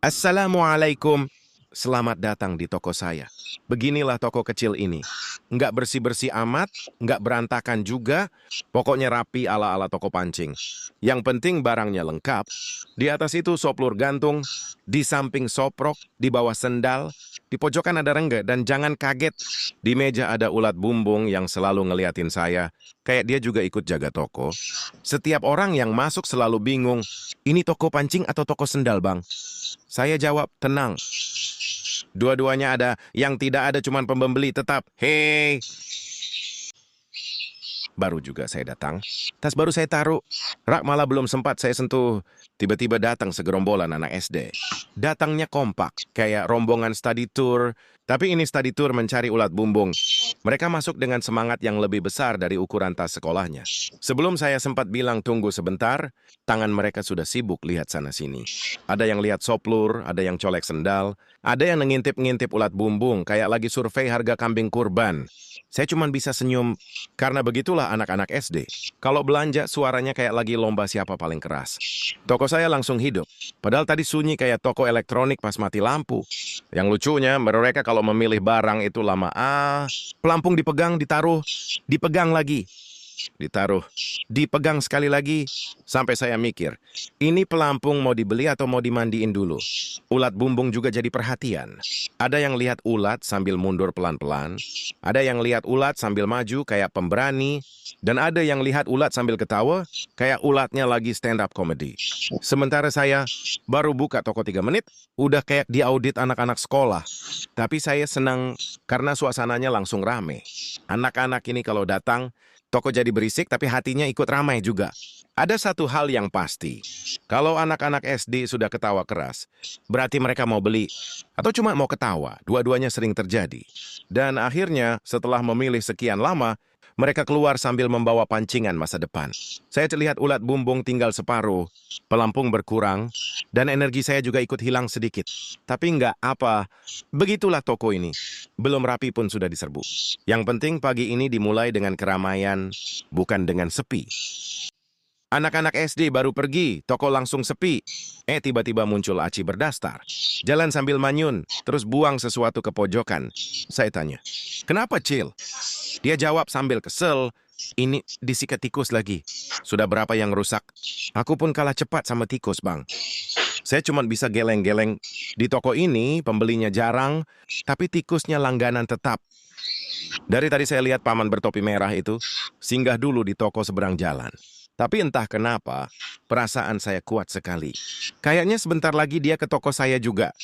Assalamualaikum. Selamat datang di toko saya. Beginilah toko kecil ini. Nggak bersih-bersih amat, nggak berantakan juga. Pokoknya rapi ala-ala toko pancing. Yang penting barangnya lengkap. Di atas itu soplur gantung, di samping soprok, di bawah sendal, di pojokan ada rengge, dan jangan kaget. Di meja ada ulat bumbung yang selalu ngeliatin saya. Kayak dia juga ikut jaga toko. Setiap orang yang masuk selalu bingung, ini toko pancing atau toko sendal, Bang? Saya jawab, tenang. Dua-duanya ada, yang tidak ada cuman pembeli tetap. Hei, baru juga saya datang. Tas baru saya taruh. Rak malah belum sempat saya sentuh. Tiba-tiba datang segerombolan anak SD. Datangnya kompak, kayak rombongan study tour. Tapi ini study tour mencari ulat bumbung. Mereka masuk dengan semangat yang lebih besar dari ukuran tas sekolahnya. Sebelum saya sempat bilang tunggu sebentar, tangan mereka sudah sibuk lihat sana-sini. Ada yang lihat soplur, ada yang colek sendal, ada yang ngintip-ngintip ulat bumbung, kayak lagi survei harga kambing kurban. Saya cuma bisa senyum, karena begitulah anak-anak SD. Kalau belanja, suaranya kayak lagi lomba siapa paling keras. Toko saya langsung hidup. Padahal tadi sunyi kayak toko elektronik pas mati lampu. Yang lucunya, mereka kalau memilih barang itu lama. Pelampung dipegang, ditaruh, dipegang lagi. Ditaruh, dipegang sekali lagi, sampai saya mikir, ini pelampung mau dibeli atau mau dimandiin dulu? Ulat bumbung juga jadi perhatian. Ada yang lihat ulat sambil mundur pelan-pelan, ada yang lihat ulat sambil maju kayak pemberani, dan ada yang lihat ulat sambil ketawa, kayak ulatnya lagi stand-up comedy. Sementara saya baru buka toko 3 menit, udah kayak diaudit anak-anak sekolah. Tapi saya senang karena suasananya langsung rame. Anak-anak ini kalau datang, toko jadi berisik tapi hatinya ikut ramai juga. Ada satu hal yang pasti. Kalau anak-anak SD sudah ketawa keras, berarti mereka mau beli. Atau cuma mau ketawa, dua-duanya sering terjadi. Dan akhirnya setelah memilih sekian lama, mereka keluar sambil membawa pancingan masa depan. Saya terlihat ulat bumbung tinggal separuh, pelampung berkurang, dan energi saya juga ikut hilang sedikit. Tapi nggak apa, begitulah toko ini. Belum rapi pun sudah diserbu. Yang penting pagi ini dimulai dengan keramaian, bukan dengan sepi. Anak-anak SD baru pergi, toko langsung sepi. Tiba-tiba muncul Aci berdastar. Jalan sambil manyun, terus buang sesuatu ke pojokan. Saya tanya, kenapa, Cil? Dia jawab sambil kesel, ini disikat tikus lagi. Sudah berapa yang rusak? Aku pun kalah cepat sama tikus, Bang. Saya cuma bisa geleng-geleng. Di toko ini, pembelinya jarang, tapi tikusnya langganan tetap. Dari tadi saya lihat paman bertopi merah itu, singgah dulu di toko seberang jalan. Tapi entah kenapa, perasaan saya kuat sekali. Kayaknya sebentar lagi dia ke toko saya juga.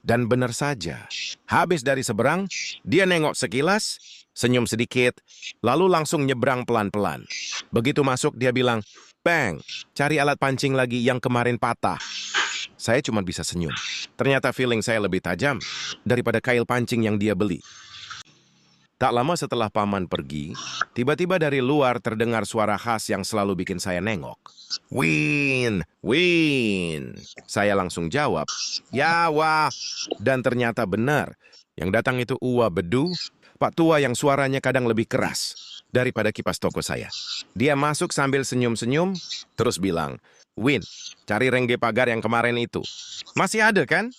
Dan benar saja, habis dari seberang, dia nengok sekilas, senyum sedikit, lalu langsung nyebrang pelan-pelan. Begitu masuk, dia bilang, "Bang, cari alat pancing lagi yang kemarin patah." Saya cuma bisa senyum. Ternyata feeling saya lebih tajam daripada kail pancing yang dia beli. Tak lama setelah paman pergi, tiba-tiba dari luar terdengar suara khas yang selalu bikin saya nengok. Win, Win. Saya langsung jawab, ya wah. Dan ternyata benar. Yang datang itu Uwa Bedu, Pak Tua yang suaranya kadang lebih keras daripada kipas toko saya. Dia masuk sambil senyum-senyum, terus bilang, Win, cari rengge pagar yang kemarin itu. Masih ada kan?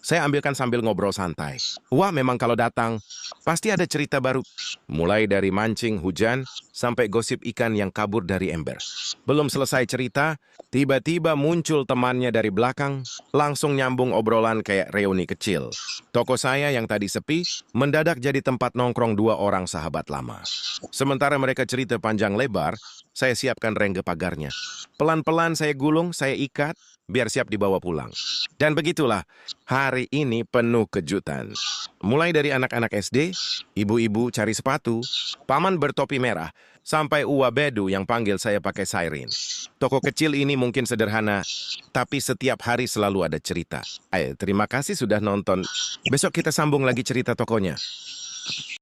Saya ambilkan sambil ngobrol santai. Wah, memang kalau datang, pasti ada cerita baru. Mulai dari mancing hujan, sampai gosip ikan yang kabur dari ember. Belum selesai cerita, tiba-tiba muncul temannya dari belakang, langsung nyambung obrolan kayak reuni kecil. Toko saya yang tadi sepi, mendadak jadi tempat nongkrong 2 orang sahabat lama. Sementara mereka cerita panjang lebar, saya siapkan rengge pagarnya. Pelan-pelan saya gulung, saya ikat, biar siap dibawa pulang. Dan begitulah, hari ini penuh kejutan. Mulai dari anak-anak SD, ibu-ibu cari sepatu, paman bertopi merah, sampai Uwa Bedu yang panggil saya pakai siren. Toko kecil ini mungkin sederhana, tapi setiap hari selalu ada cerita. Terima kasih sudah nonton. Besok kita sambung lagi cerita tokonya.